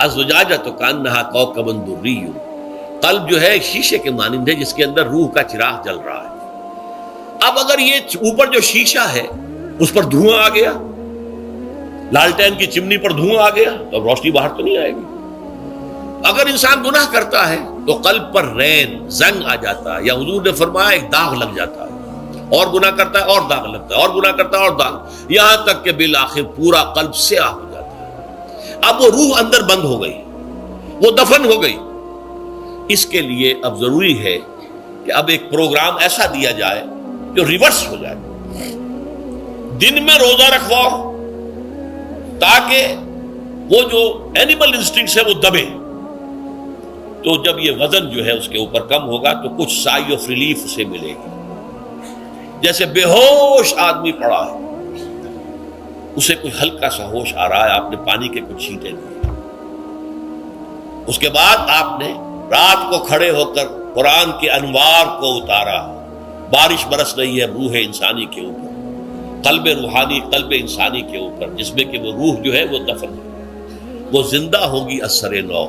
الزجاجۃ کأنہا کوکب دری، قلب جو ہے ایک شیشے کے مانند ہے جس کے اندر روح کا چراغ جل رہا ہے۔ اب اگر یہ اوپر جو شیشہ ہے اس پر دھواں آ گیا، لالٹین کی چمنی پر دھواں آ گیا تو اب روشنی باہر تو نہیں آئے گی۔ اگر انسان گناہ کرتا ہے تو قلب پر رین زنگ آ جاتا ہے، یا حضور نے فرمایا ایک داغ لگ جاتا ہے، اور گناہ کرتا ہے اور داغ لگتا ہے، اور گناہ کرتا ہے اور داغ، یہاں تک کہ بالآخر پورا قلب سیاہ ہو جاتا ہے۔ اب وہ روح اندر بند ہو گئی، وہ دفن ہو گئی۔ اس کے لیے اب ضروری ہے کہ اب ایک پروگرام ایسا دیا جائے جو ریورس ہو جائے۔ دن میں روزہ رکھواؤ تاکہ وہ جو اینیمل انسٹنکٹس ہے وہ دبے، تو جب یہ وزن جو ہے اس کے اوپر کم ہوگا تو کچھ سائی آف ریلیف اسے ملے گی۔ جیسے بے ہوش آدمی پڑا ہے، اسے کوئی ہلکا سا ہوش آ رہا ہے، آپ نے پانی کے کچھ چھینٹے دیے، اس کے بعد آپ نے رات کو کھڑے ہو کر قرآن کے انوار کو اتارا، بارش برس رہی ہے روح انسانی کے اوپر، قلب روحانی، قلب انسانی کے اوپر، جس میں کہ وہ روح جو ہے وہ دفن ہے، وہ زندہ ہوگی اثر نو،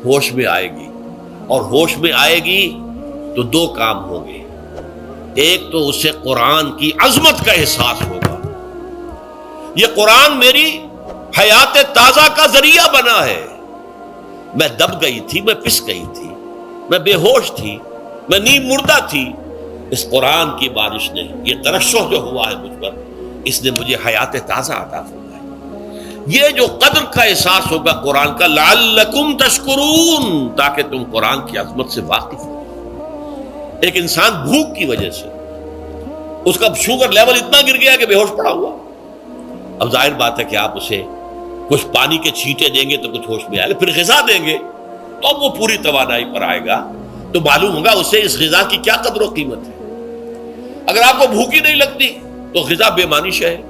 ہوش میں آئے گی، اور ہوش میں آئے گی تو دو کام ہوں گے۔ ایک تو اسے قرآن کی عظمت کا احساس ہوگا، یہ قرآن میری حیات تازہ کا ذریعہ بنا ہے، میں دب گئی تھی، میں پس گئی تھی، میں بے ہوش تھی، میں نیم مردہ تھی، اس قرآن کی بارش نے، یہ ترشح جو ہوا ہے مجھ پر، اس نے مجھے حیات تازہ عطا فرمائی۔ یہ جو قدر کا احساس ہوگا قرآن کا، لعلکم تشکرون، تاکہ تم قرآن کی عظمت سے واقف ہو۔ ایک انسان بھوک کی وجہ سے اس کا شوگر لیول اتنا گر گیا کہ بے ہوش پڑا ہوا، اب ظاہر بات ہے کہ آپ اسے کچھ پانی کے چھینٹے دیں گے تو کچھ ہوش میں آئے گا، پھر غذا دیں گے تو اب وہ پوری توانائی پر آئے گا، تو معلوم ہوگا اسے اس غذا کی کیا قدر و قیمت ہے۔ اگر آپ کو بھوک ہی نہیں لگتی تو غذا بے معنی شے ہے،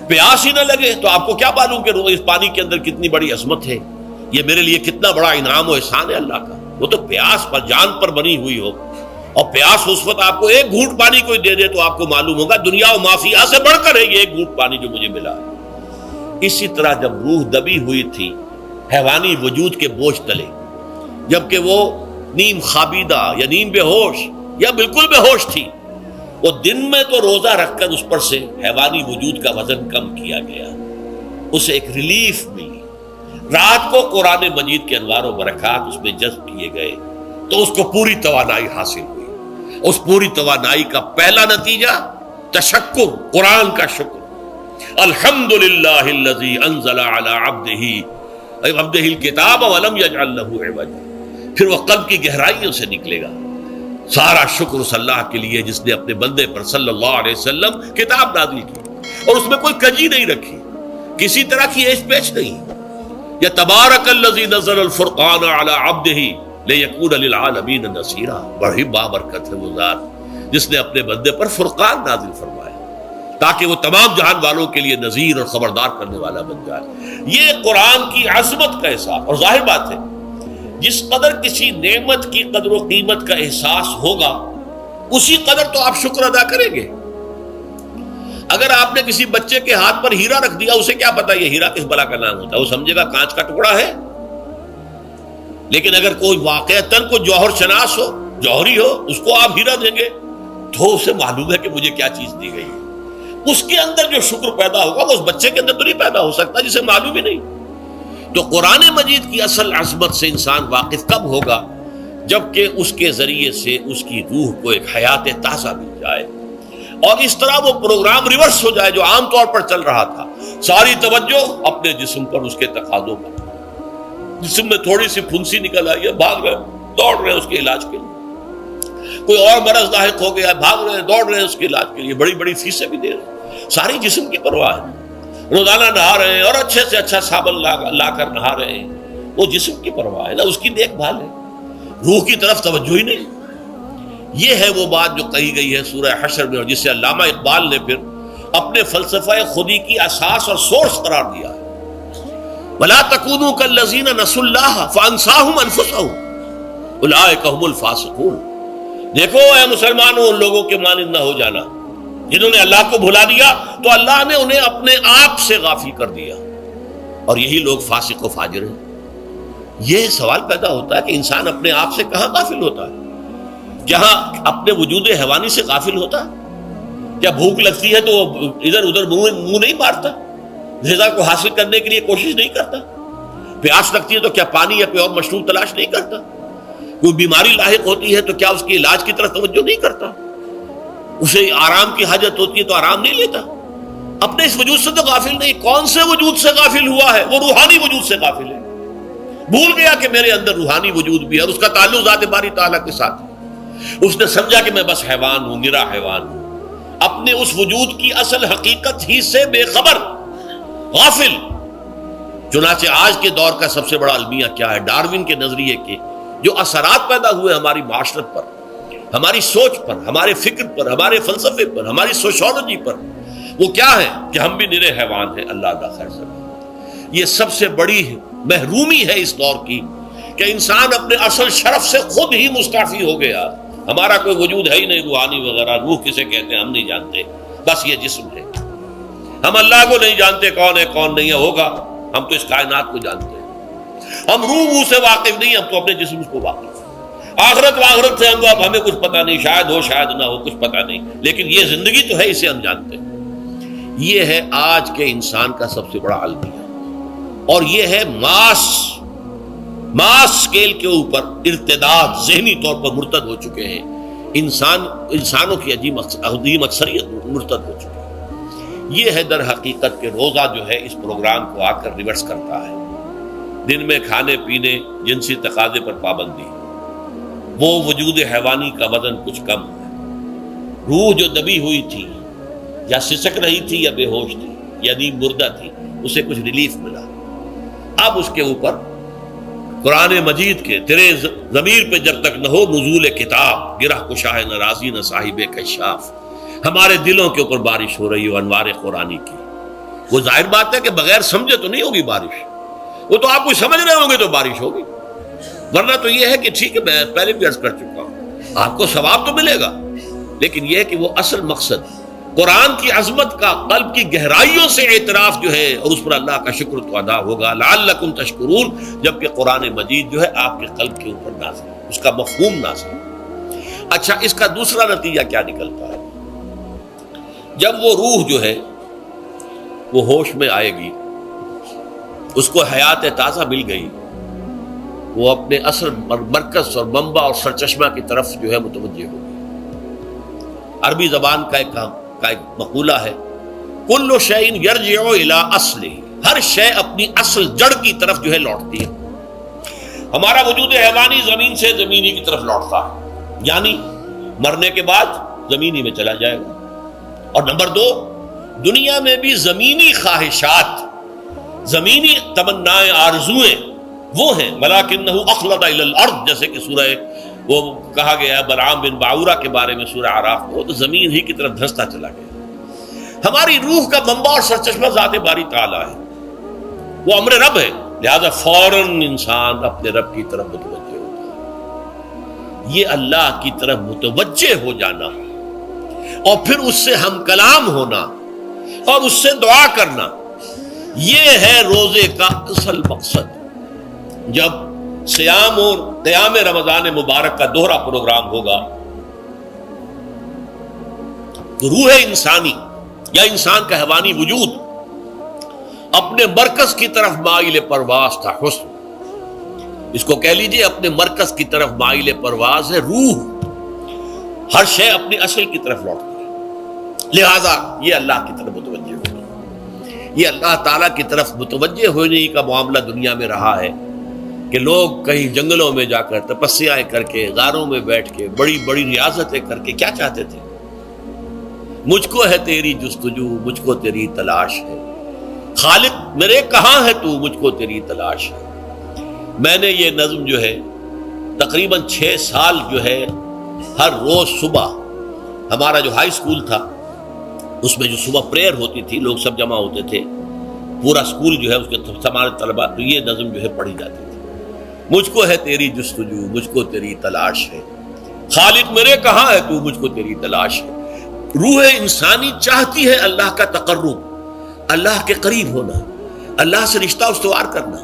پیاس ہی نہ لگے تو آپ کو کیا معلوم کہ اس پانی کے اندر کتنی بڑی عظمت ہے، یہ میرے لیے کتنا بڑا انعام و احسان ہے اللہ کا۔ وہ تو پیاس پر، جان پر بنی ہوئی ہو، اور پیاس اس وقت آپ کو ایک گھونٹ پانی کوئی دے دے تو آپ کو معلوم ہوگا دنیا و مافیا سے بڑھ کر ہے یہ ایک گھونٹ پانی جو مجھے ملا۔ اسی طرح جب روح دبی ہوئی تھی حیوانی وجود کے بوجھ تلے، جبکہ وہ نیم خابیدہ یا نیم بے ہوش یا بالکل بے ہوش تھی، وہ دن میں تو روزہ رکھ کر اس پر سے حیوانی وجود کا وزن کم کیا گیا، اسے ایک ریلیف ملی۔ رات کو قرآن مجید کے انوار و برکات اس میں جذب کیے گئے تو اس کو پوری توانائی حاصل ہوئی۔ اس پوری توانائی کا پہلا نتیجہ تشکر، قرآن کا شکر۔ الحمدللہ الذی انزل علی عبدہ الکتاب ولم یجعل لہ عوجا۔ پھر وہ قلب کی گہرائیوں سے نکلے گا۔ سارا شکر اس اللہ کے لیے جس نے اپنے بندے پر صلی اللہ علیہ وسلم کتاب نازل کی، اور اس میں کوئی کجی نہیں رکھی، کسی طرح کی ایش پیش نہیں۔ یا تبارک الذی نزل الفرقان علی عبدہ لیکون للعالمین نصیرا، بڑی بابرکت ہے وہ ذات جس نے اپنے بندے پر فرقان نازل فرمایا تاکہ وہ تمام جہان والوں کے لیے نذیر اور خبردار کرنے والا بن جائے۔ یہ قرآن کی عظمت کا احساس، اور ظاہر بات ہے جس قدر کسی نعمت کی قدر و قیمت کا احساس ہوگا اسی قدر تو آپ شکر ادا کریں گے۔ اگر آپ نے کسی بچے کے ہاتھ پر ہیرا رکھ دیا، اسے کیا پتا یہ ہیرا کس بلا کا نام ہوتا ہے، وہ سمجھے گا کانچ کا ٹکڑا ہے۔ لیکن اگر کوئی واقعتاً کوئی جوہر شناس ہو، جوہری ہو، اس کو آپ ہیرا دیں گے تو اسے معلوم ہے کہ مجھے کیا چیز دی گئی ہے۔ اس کے اندر جو شکر پیدا ہوگا وہ اس بچے کے اندر تو نہیں پیدا ہو سکتا جسے معلوم ہی نہیں۔ تو قرآن مجید کی اصل عظمت سے انسان واقف کب ہوگا؟ جبکہ اس کے ذریعے سے اس کی روح کو ایک حیات تازہ مل جائے، اور اس طرح وہ پروگرام ریورس ہو جائے جو عام طور پر چل رہا تھا۔ ساری توجہ اپنے جسم پر، اس کے تقاضوں پر۔ جسم میں تھوڑی سی پھنسی نکل آئی ہے، بھاگ رہے دوڑ رہے ہیں اس کے علاج کے لیے۔ کوئی اور مرض لاحق ہو گیا، بھاگ رہے ہیں دوڑ رہے ہیں اس کے علاج کے لیے، بڑی بڑی فیسیں بھی دے رہے ہیں۔ ساری جسم کی پرواہ ہے، روزانہ نہا رہے ہیں اور اچھے سے اچھا صابن لا کر نہا رہے ہیں، وہ جسم کی پرواہ ہے نا، اس کی دیکھ بھال ہے، روح کی طرف توجہ ہی نہیں۔ یہ ہے وہ بات جو کہی گئی ہے سورہ حشر میں، اور جسے علامہ اقبال نے پھر اپنے فلسفہ خودی کی اساس اور سورس قرار دیا ہے۔ وَلَا تَكُونُوا كَالَّذِينَ نَسُوا اللَّهَ فَأَنسَاهُمْ أَنفُسَهُمْ أُولَٰئِكَ هُمُ الْفَاسِقُونَ۔ دیکھو اے مسلمانوں، ان لوگوں کے مانند نہ ہو جانا جنہوں نے اللہ کو بھلا دیا تو اللہ نے انہیں اپنے آپ سے غافل کر دیا، اور یہی لوگ فاسق و فاجر ہیں۔ یہ سوال پیدا ہوتا ہے کہ انسان اپنے آپ سے کہاں غافل ہوتا ہے؟ جہاں اپنے وجود حیوانی سے غافل ہوتا ہے؟ کیا بھوک لگتی ہے تو ادھر ادھر منہ نہیں مارتا؟ غذا کو حاصل کرنے کے لیے کوشش نہیں کرتا؟ پیاس لگتی ہے تو کیا پانی یا کوئی اور مشروب تلاش نہیں کرتا؟ کوئی بیماری لاحق ہوتی ہے تو کیا اس کے علاج کی طرف توجہ نہیں کرتا؟ اسے آرام کی حاجت ہوتی ہے تو آرام نہیں لیتا؟ اپنے اس وجود سے تو غافل نہیں. کون سے وجود سے غافل ہوا ہے؟ وہ روحانی وجود سے غافل ہے. بھول گیا کہ میرے اندر روحانی وجود بھی ہے اور اس کا تعلق ذات باری تعالیٰ کے ساتھ ہے. اس نے سمجھا کہ میں بس حیوان ہوں، نرا حیوان ہوں، اپنے اس وجود کی اصل حقیقت ہی سے بے خبر، غافل. چنانچہ آج کے دور کا سب سے بڑا المیہ کیا ہے؟ ڈارون کے نظریے کے جو اثرات پیدا ہوئے ہماری معاشرت پر، ہماری سوچ پر، ہمارے فکر پر، ہمارے فلسفے پر، ہماری سوشولوجی پر، وہ کیا ہے کہ ہم بھی نرے حیوان ہیں. اللہ کا خیر سب. یہ سب سے بڑی محرومی ہے اس دور کی کہ انسان اپنے اصل شرف سے خود ہی مستعفی ہو گیا. ہمارا کوئی وجود ہے ہی نہیں روحانی وغیرہ. روح کسے کہتے ہیں ہم نہیں جانتے، بس یہ جسم ہے. ہم اللہ کو نہیں جانتے کون ہے کون نہیں ہے. ہوگا ہم تو اس کائنات کو جانتے ہیں. ہم روح سے واقف نہیں، ہم تو اپنے جسم کو واقف. آخرت سے ہم اب ہمیں کچھ پتہ نہیں، شاید ہو شاید نہ ہو، کچھ پتہ نہیں، لیکن یہ زندگی تو ہے، اسے ہم جانتے ہیں. یہ ہے آج کے انسان کا سب سے بڑا المیہ. اور یہ ہے ماس اسکیل کے اوپر ارتداد، ذہنی طور پر مرتد ہو چکے ہیں. انسانوں کی عظیم اکثریت مرتد ہو چکی ہے. یہ ہے در حقیقت کہ روزہ جو ہے اس پروگرام کو آ کر ریورس کرتا ہے. دن میں کھانے پینے، جنسی تقاضے پر پابندی، وہ وجود حیوانی کا وزن کچھ کم ہے. روح جو دبی ہوئی تھی، یا سسک رہی تھی یا بے ہوش تھی یا نیند مردہ تھی، اسے کچھ ریلیف ملا. اب اس کے اوپر قرآن مجید کے تیرے ضمیر پہ جب تک نہ ہو نزول کتاب، گرہ کشا ہے نہ رازی نہ صاحب کشاف، ہمارے دلوں کے اوپر بارش ہو رہی ہو انوار قرآنی کی. وہ ظاہر بات ہے کہ بغیر سمجھے تو نہیں ہوگی بارش. وہ تو آپ کچھ سمجھ رہے ہوں گے تو بارش ہوگی، ورنہ تو یہ ہے کہ ٹھیک ہے میں پہلے بھی عرض کر چکا ہوں آپ کو ثواب تو ملے گا، لیکن یہ ہے کہ وہ اصل مقصد قرآن کی عظمت کا قلب کی گہرائیوں سے اعتراف جو ہے، اور اس پر اللہ کا شکر تو ادا ہوگا. لعلکم تشکرون، جبکہ قرآن مجید جو ہے آپ کے قلب کے اوپر نازل ہے، اس کا مفہوم نازل ہے. اچھا، اس کا دوسرا نتیجہ کیا نکلتا ہے؟ جب وہ روح جو ہے وہ ہوش میں آئے گی، اس کو حیات تازہ مل گئی، وہ اپنے اصل مرکز اور منبع اور سرچشمہ کی طرف جو ہے متوجہ ہوگی. عربی زبان کا ایک مقولہ ہے، کل شیء یرجع الی اصلہ، ہر شے اپنی اصل جڑ کی طرف جو ہے لوٹتی ہے. ہمارا وجود حیوانی زمین سے زمینی کی طرف لوٹتا ہے، یعنی مرنے کے بعد زمینی میں چلا جائے گا. اور نمبر 2، دنیا میں بھی زمینی خواہشات، زمینی تمنائیں، آرزوئیں وہ ہیں. ولکنہ اخلد الی الارض، جیسے کہ سورہ وہ کہا گیا ہے بلعام بن باعورہ کے بارے میں سورہ اعراف میں، وہ تو زمین ہی کی طرف دھنستا چلا گیا. ہماری روح کا منبع اور سرچشمہ ذات باری تعالیٰ ہے، وہ امر رب ہے، لہذا فوراً انسان اپنے رب کی طرف متوجہ ہوتا ہے. یہ اللہ کی طرف متوجہ ہو جانا اور پھر اس سے ہم کلام ہونا اور اس سے دعا کرنا، یہ ہے روزے کا اصل مقصد. جب سیام اور قیام رمضان مبارک کا دوہرا پروگرام ہوگا تو روح انسانی یا انسان کا حیوانی وجود اپنے مرکز کی طرف مائل پرواز تھا. حسن، اس کو کہہ لیجئے اپنے مرکز کی طرف مائل پرواز ہے. روح ہر شے اپنی اصل کی طرف لوٹتی ہے، لہذا یہ اللہ کی طرف متوجہ ہوگی. یہ اللہ تعالیٰ کی طرف متوجہ ہونے کا معاملہ دنیا میں رہا ہے کہ لوگ کہیں جنگلوں میں جا کر تپسیائیں کر کے، غاروں میں بیٹھ کے، بڑی بڑی ریاضتیں کر کے کیا چاہتے تھے؟ مجھ کو ہے تیری جستجو، مجھ کو تیری تلاش ہے. خالق میرے کہاں ہے تو، مجھ کو تیری تلاش ہے. میں نے یہ نظم جو ہے تقریباً 6 سال جو ہے ہر روز صبح، ہمارا جو ہائی اسکول تھا اس میں جو صبح پریئر ہوتی تھی، لوگ سب جمع ہوتے تھے، پورا اسکول جو ہے اس کے ہمارے طلباء، تو یہ نظم جو ہے پڑھی جاتی تھی. مجھ کو ہے تیری جستجو، مجھ کو تیری تلاش ہے. خالق میرے کہاں ہے تو، مجھ کو تیری تلاش ہے. روح انسانی چاہتی ہے اللہ کا تقرب، اللہ کے قریب ہونا، اللہ سے رشتہ استوار کرنا.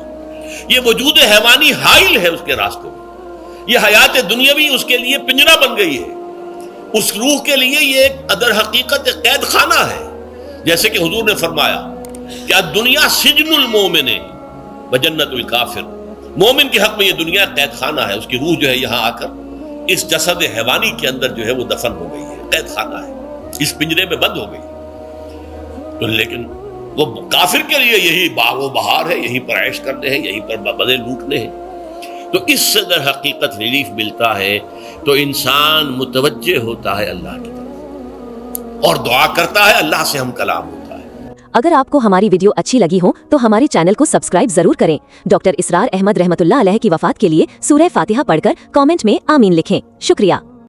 یہ وجود حیوانی حائل ہے اس کے راستے میں، یہ حیات دنیاوی اس کے لیے پنجرا بن گئی ہے، اس روح کے لیے یہ ایک در حقیقت قید خانہ ہے، جیسے کہ حضور نے فرمایا کہ دنیا سجن المومن و جنت الکافر، مومن کے حق میں یہ دنیا قید خانہ ہے، اس کی روح جو ہے یہاں آ کر اس جسد حیوانی کے اندر جو ہے وہ دفن ہو گئی ہے، قید خانہ ہے، اس پنجرے میں بند ہو گئی۔ تو لیکن وہ کافر کے لیے یہی باغ و بہار ہے، یہیں پر عیش کرنے ہیں، یہیں پر مزے لوٹنے ہیں۔ تو اس سے در حقیقت ریلیف ملتا ہے، تو انسان متوجہ ہوتا ہے اللہ کی طرف اور دعا کرتا ہے، اللہ سے ہم کلام ہوتا ہے۔ اگر آپ کو ہماری ویڈیو اچھی لگی ہو تو ہمارے چینل کو سبسکرائب ضرور کریں۔ ڈاکٹر اسرار احمد رحمت اللہ علیہ کی وفات کے لیے سورہ فاتحہ پڑھ کر کامنٹ میں آمین لکھیں۔ شکریہ۔